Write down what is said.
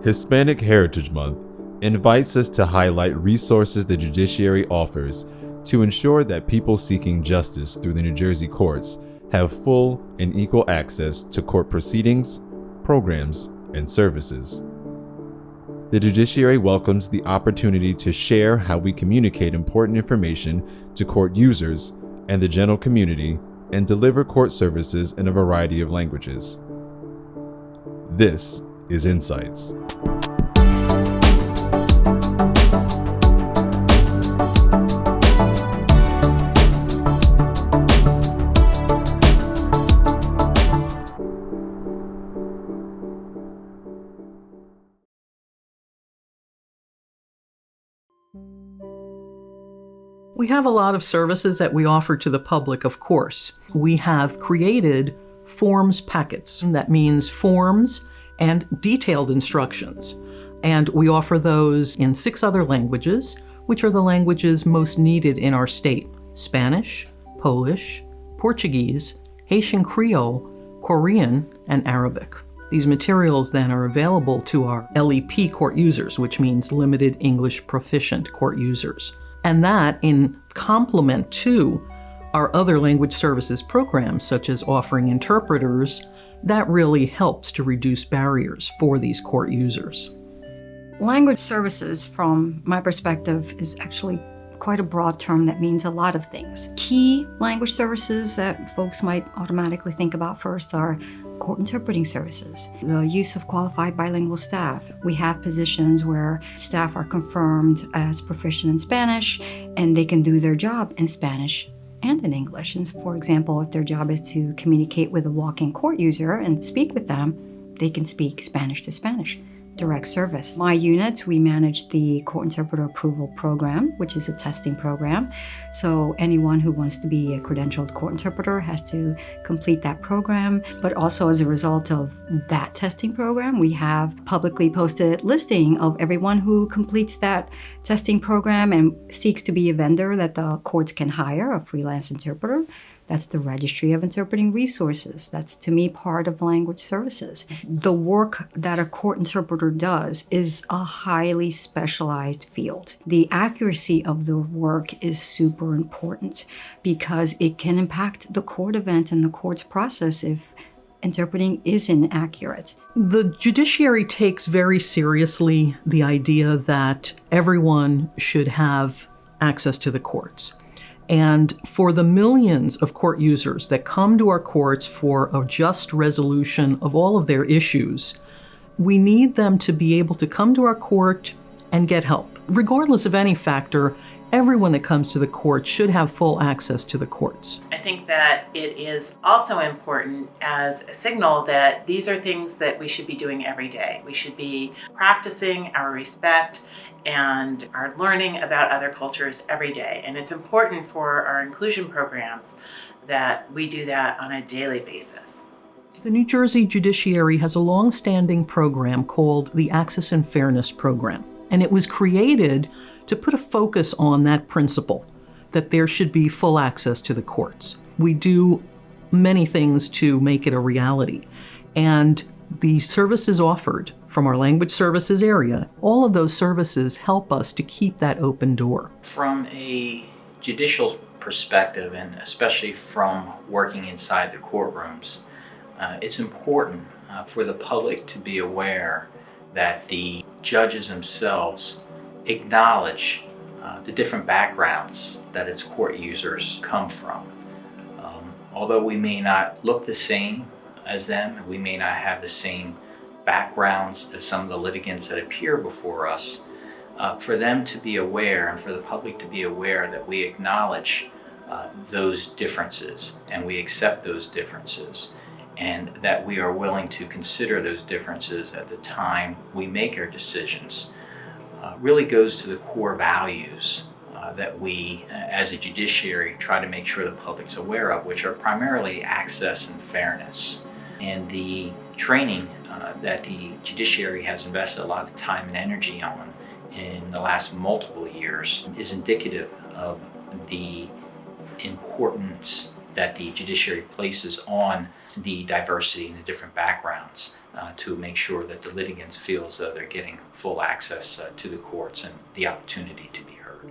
Hispanic Heritage Month invites us to highlight resources the judiciary offers to ensure that people seeking justice through the New Jersey courts have full and equal access to court proceedings, programs, and services. The judiciary welcomes the opportunity to share how we communicate important information to court users and the general community and deliver court services in a variety of languages. This is Insights. We have a lot of services that we offer to the public, of course. We have created forms packets. That means forms and detailed instructions. And we offer those in 6 other languages, which are the languages most needed in our state: Spanish, Polish, Portuguese, Haitian Creole, Korean, and Arabic. These materials then are available to our LEP court users, which means Limited English Proficient court users. And that in complement to our other language services programs, such as offering interpreters, that really helps to reduce barriers for these court users. Language services, from my perspective, is actually quite a broad term that means a lot of things. Key language services that folks might automatically think about first are court interpreting services, the use of qualified bilingual staff. We have positions where staff are confirmed as proficient in Spanish and they can do their job in Spanish and in English. And for example, if their job is to communicate with a walk-in court user and speak with them, they can speak Spanish to Spanish. Direct service. My unit, we manage the Court Interpreter Approval Program, which is a testing program. So anyone who wants to be a credentialed court interpreter has to complete that program. But also as a result of that testing program, we have publicly posted listing of everyone who completes that testing program and seeks to be a vendor that the courts can hire, a freelance interpreter. That's the Registry of Interpreting Resources. That's, to me, part of language services. The work that a court interpreter does is a highly specialized field. The accuracy of the work is super important because it can impact the court event and the court's process if interpreting is inaccurate. The judiciary takes very seriously the idea that everyone should have access to the courts. And for the millions of court users that come to our courts for a just resolution of all of their issues, we need them to be able to come to our court and get help. Regardless of any factor, everyone that comes to the court should have full access to the courts. I think that it is also important as a signal that these are things that we should be doing every day. We should be practicing our respect and our learning about other cultures every day. And it's important for our inclusion programs that we do that on a daily basis. The New Jersey Judiciary has a long-standing program called the Access and Fairness Program. And it was created to put a focus on that principle, that there should be full access to the courts. We do many things to make it a reality. And the services offered from our language services area, all of those services help us to keep that open door. From a judicial perspective, and especially from working inside the courtrooms, it's important for the public to be aware that the judges themselves acknowledge the different backgrounds that its court users come from. Although we may not look the same as them, we may not have the same backgrounds as some of the litigants that appear before us, for them to be aware and for the public to be aware that we acknowledge those differences and we accept those differences, and that we are willing to consider those differences at the time we make our decisions, really goes to the core values that we, as a judiciary, try to make sure the public's aware of, which are primarily access and fairness. And the training that the judiciary has invested a lot of time and energy on in the last multiple years is indicative of the importance that the judiciary places on the diversity and the different backgrounds to make sure that the litigants feel as though they're getting full access to the courts and the opportunity to be heard.